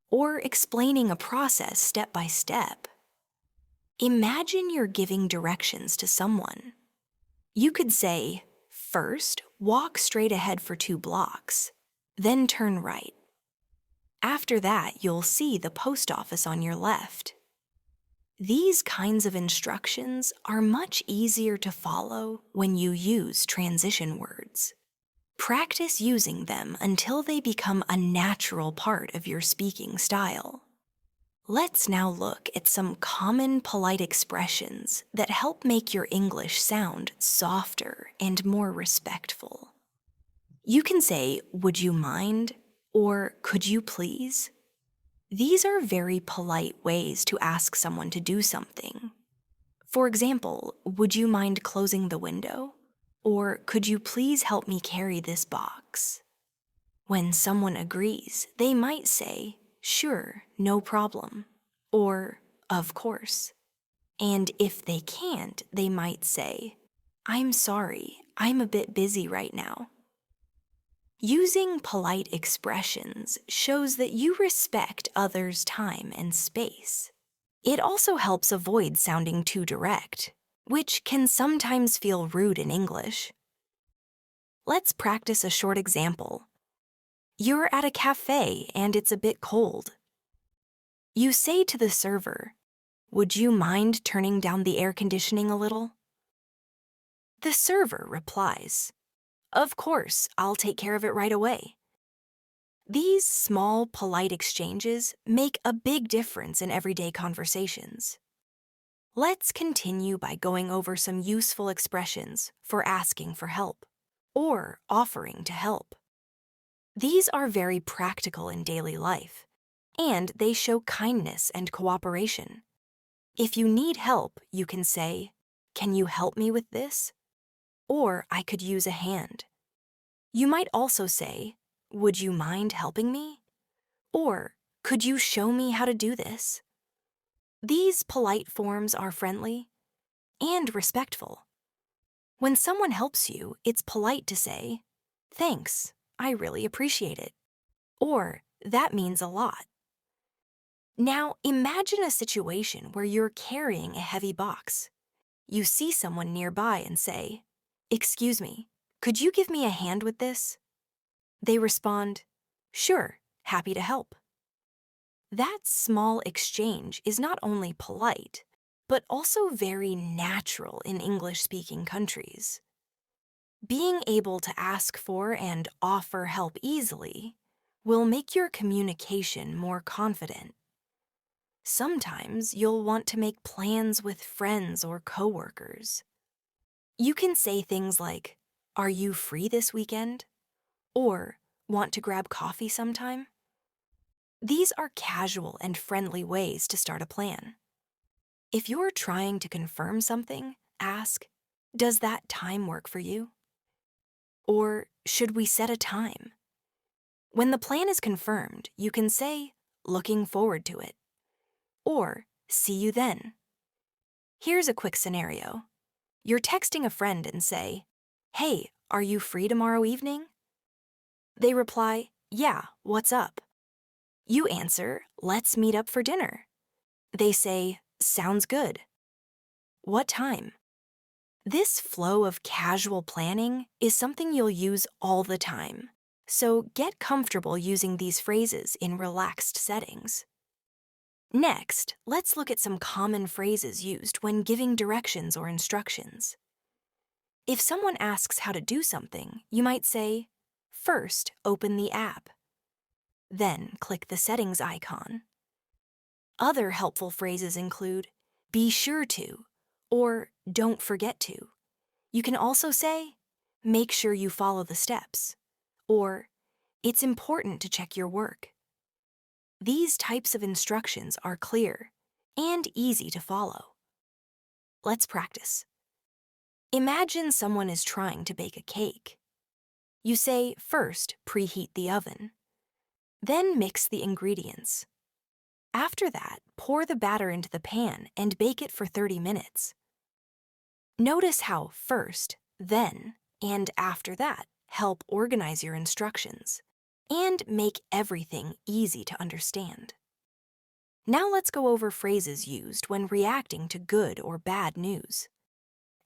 or explaining a process step by step. Imagine you're giving directions to someone. You could say, "First, walk straight ahead for 2 blocks, then turn right. After that, you'll see the post office on your left." These kinds of instructions are much easier to follow when you use transition words. Practice using them until they become a natural part of your speaking style. Let's now look at some common polite expressions that help make your English sound softer and more respectful. You can say, "Would you mind?" or "Could you please?" These are very polite ways to ask someone to do something. For example, "Would you mind closing the window?" or "Could you please help me carry this box?" When someone agrees, they might say, "Sure, no problem," or "Of course." And if they can't, they might say, "I'm sorry, I'm a bit busy right now." Using polite expressions shows that you respect others' time and space. It also helps avoid sounding too direct, which can sometimes feel rude in English. Let's practice a short example. You're at a cafe and it's a bit cold. You say to the server, "Would you mind turning down the air conditioning a little?" The server replies, "Of course, I'll take care of it right away." These small, polite exchanges make a big difference in everyday conversations. Let's continue by going over some useful expressions for asking for help or offering to help. These are very practical in daily life, and they show kindness and cooperation. If you need help, you can say, "Can you help me with this?" Or, "I could use a hand." You might also say, "Would you mind helping me?" Or, "Could you show me how to do this?" These polite forms are friendly and respectful. When someone helps you, it's polite to say, "Thanks, I really appreciate it." Or, "That means a lot." Now, imagine a situation where you're carrying a heavy box. You see someone nearby and say, "Excuse me, could you give me a hand with this?" They respond, "Sure, happy to help." That small exchange is not only polite, but also very natural in English-speaking countries. Being able to ask for and offer help easily will make your communication more confident. Sometimes you'll want to make plans with friends or coworkers. You can say things like, "Are you free this weekend?" or "Want to grab coffee sometime?" These are casual and friendly ways to start a plan. If you're trying to confirm something, ask, "Does that time work for you?" Or, "Should we set a time?" When the plan is confirmed, you can say, "Looking forward to it," or "See you then." Here's a quick scenario. You're texting a friend and say, "Hey, are you free tomorrow evening?" They reply, "Yeah, what's up?" You answer, "Let's meet up for dinner." They say, "Sounds good." What time? This flow of casual planning is something you'll use all the time, so get comfortable using these phrases in relaxed settings. Next, let's look at some common phrases used when giving directions or instructions. If someone asks how to do something, you might say, "First, open the app." Then click the settings icon. Other helpful phrases include, "Be sure to," or "Don't forget to." You can also say, "Make sure you follow the steps," or "It's important to check your work." These types of instructions are clear and easy to follow. Let's practice. Imagine someone is trying to bake a cake. You say, "First, preheat the oven." Then mix the ingredients. After that, pour the batter into the pan and bake it for 30 minutes. Notice how "first," "then," and "after that" help organize your instructions and make everything easy to understand. Now let's go over phrases used when reacting to good or bad news.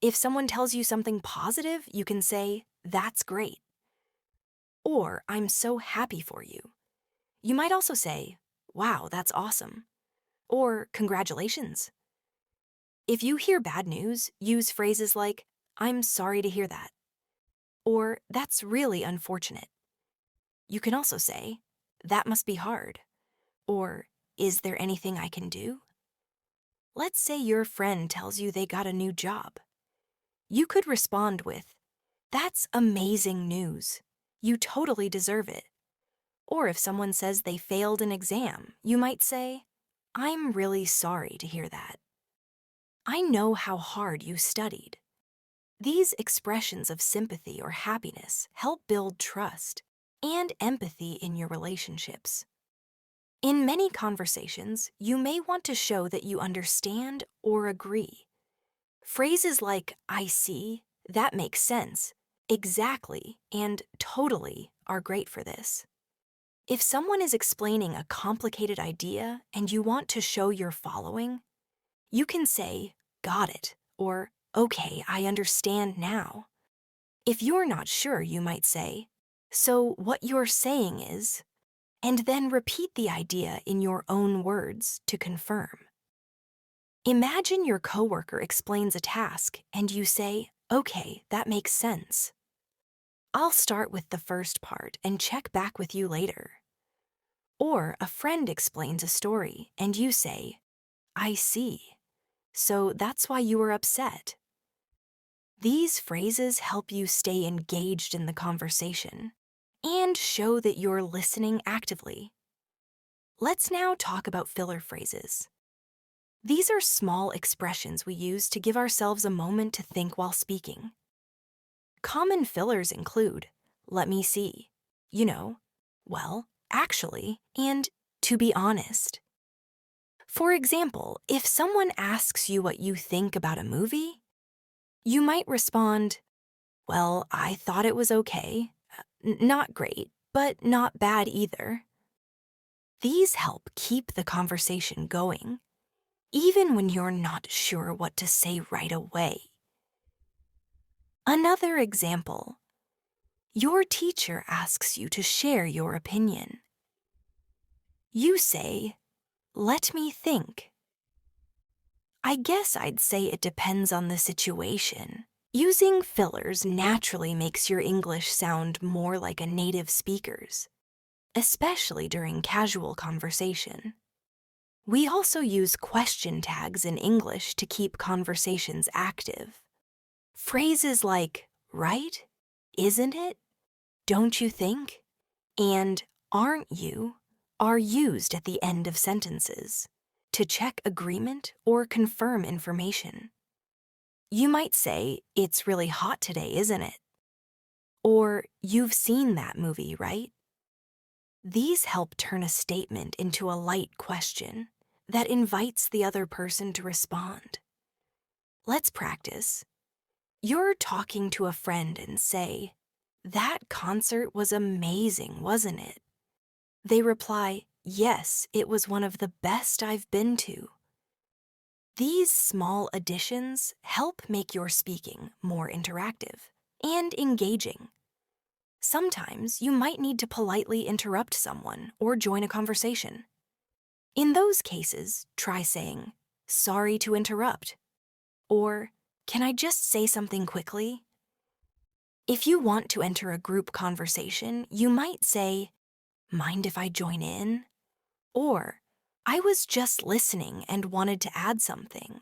If someone tells you something positive, you can say, "That's great," or "I'm so happy for you." You might also say, "Wow, that's awesome," or "Congratulations." If you hear bad news, use phrases like, "I'm sorry to hear that," or "That's really unfortunate." You can also say, "That must be hard," or "Is there anything I can do?" Let's say your friend tells you they got a new job. You could respond with, "That's amazing news. You totally deserve it." Or if someone says they failed an exam, you might say, "I'm really sorry to hear that." "I know how hard you studied." These expressions of sympathy or happiness help build trust and empathy in your relationships. In many conversations, you may want to show that you understand or agree. Phrases like "I see," "That makes sense," "Exactly," and "Totally" are great for this. If someone is explaining a complicated idea and you want to show you're following, you can say, "Got it," or "Okay, I understand now." If you're not sure, you might say, "So what you're saying is," and then repeat the idea in your own words to confirm. Imagine your coworker explains a task and you say, "Okay, that makes sense." I'll start with the first part and check back with you later. Or a friend explains a story and you say, "I see. So that's why you were upset." These phrases help you stay engaged in the conversation and show that you're listening actively. Let's now talk about filler phrases. These are small expressions we use to give ourselves a moment to think while speaking. Common fillers include, "Let me see," "Well, actually," and "To be honest." For example, if someone asks you what you think about a movie, you might respond, "Well, I thought it was okay. Not great, but not bad either." These help keep the conversation going, even when you're not sure what to say right away. Another example. Your teacher asks you to share your opinion. You say, "Let me think." I guess I'd say it depends on the situation. Using fillers naturally makes your English sound more like a native speaker's, especially during casual conversation. We also use question tags in English to keep conversations active. Phrases like, right? Isn't it? Don't you think? And aren't you are used at the end of sentences to check agreement or confirm information. You might say, it's really hot today, isn't it? Or, you've seen that movie, right? These help turn a statement into a light question that invites the other person to respond. Let's practice. You're talking to a friend and say, that concert was amazing, wasn't it? They reply, yes, it was one of the best I've been to. These small additions help make your speaking more interactive and engaging. Sometimes you might need to politely interrupt someone or join a conversation. In those cases, try saying, sorry to interrupt, or can I just say something quickly? If you want to enter a group conversation, you might say, mind if I join in? Or, I was just listening and wanted to add something.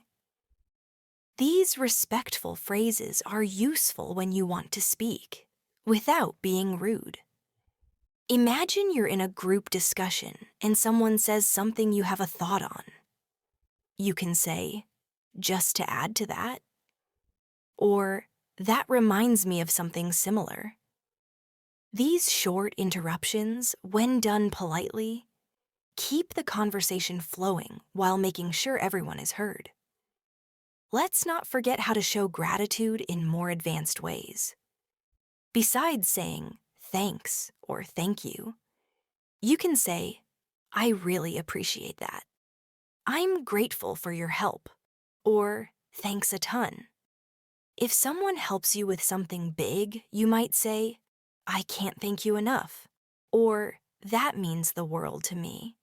These respectful phrases are useful when you want to speak, without being rude. Imagine you're in a group discussion and someone says something you have a thought on. You can say, just to add to that, or that reminds me of something similar. These short interruptions, when done politely, keep the conversation flowing while making sure everyone is heard. Let's not forget how to show gratitude in more advanced ways. Besides saying thanks or thank you can say, I really appreciate that. I'm grateful for your help, or thanks a ton. If someone helps you with something big, you might say, I can't thank you enough, or that means the world to me.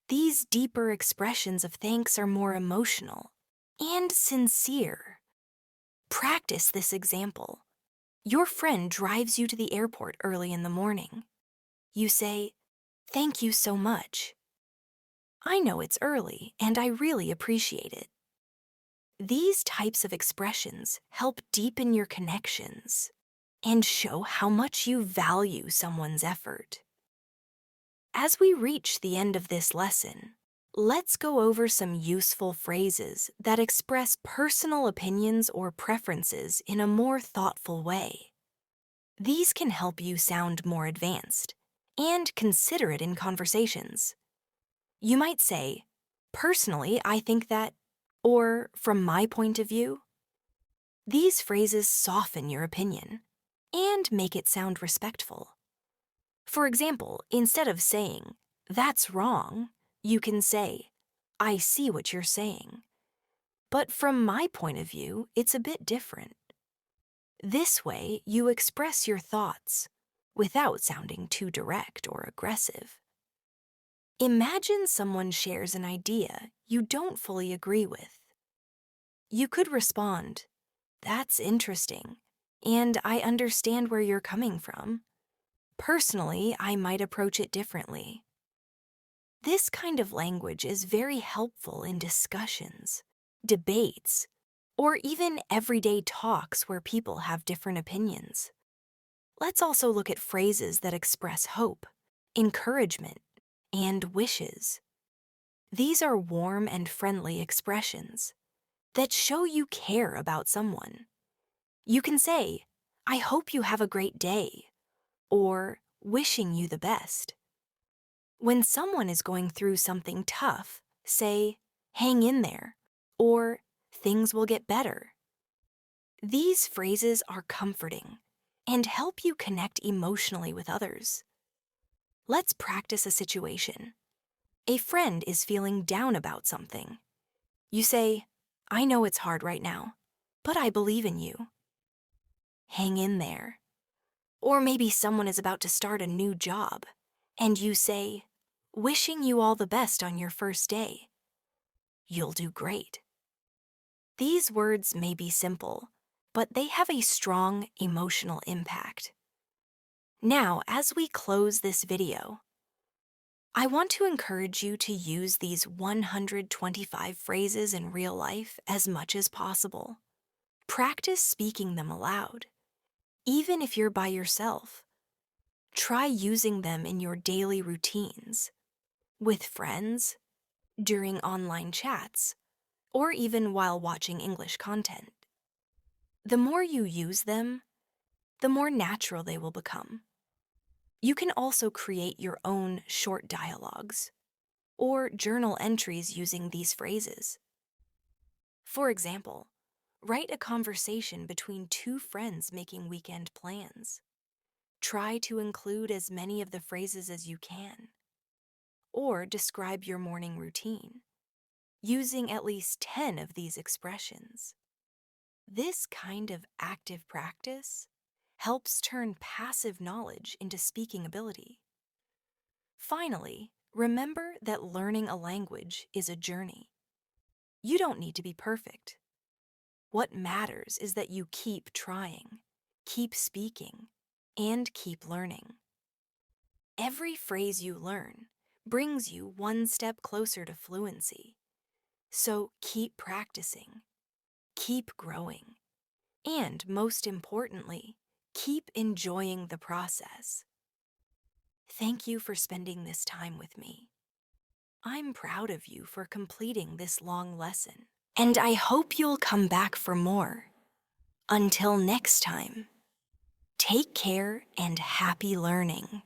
These deeper expressions of thanks are more emotional and sincere. Practice this example. Your friend drives you to the airport early in the morning. You say, thank you so much. I know it's early and I really appreciate it. These types of expressions help deepen your connections and show how much you value someone's effort. As we reach the end of this lesson, let's go over some useful phrases that express personal opinions or preferences in a more thoughtful way. These can help you sound more advanced and considerate in conversations. You might say, personally, I think that, or from my point of view. These phrases soften your opinion and make it sound respectful. For example, instead of saying, that's wrong, you can say, I see what you're saying. But from my point of view, it's a bit different. This way, you express your thoughts without sounding too direct or aggressive. Imagine someone shares an idea you don't fully agree with. You could respond, that's interesting, and I understand where you're coming from. Personally, I might approach it differently. This kind of language is very helpful in discussions, debates, or even everyday talks where people have different opinions. Let's also look at phrases that express hope, encouragement, and wishes. These are warm and friendly expressions that show you care about someone. You can say, I hope you have a great day, or wishing you the best. When someone is going through something tough, say, hang in there, or things will get better. These phrases are comforting and help you connect emotionally with others. Let's practice a situation. A friend is feeling down about something. You say, I know it's hard right now, but I believe in you. Hang in there. Or maybe someone is about to start a new job, and you say, wishing you all the best on your first day. You'll do great. These words may be simple, but they have a strong emotional impact. Now, as we close this video, I want to encourage you to use these 125 phrases in real life as much as possible. Practice speaking them aloud, even if you're by yourself. Try using them in your daily routines, with friends, during online chats, or even while watching English content. The more you use them, the more natural they will become. You can also create your own short dialogues or journal entries using these phrases. For example, write a conversation between two friends making weekend plans. Try to include as many of the phrases as you can. Or describe your morning routine, using at least 10 of these expressions. This kind of active practice helps turn passive knowledge into speaking ability. Finally, remember that learning a language is a journey. You don't need to be perfect. What matters is that you keep trying, keep speaking, and keep learning. Every phrase you learn brings you one step closer to fluency. So keep practicing, keep growing, and most importantly, keep enjoying the process. Thank you for spending this time with me. I'm proud of you for completing this long lesson, and I hope you'll come back for more. Until next time, take care and happy learning.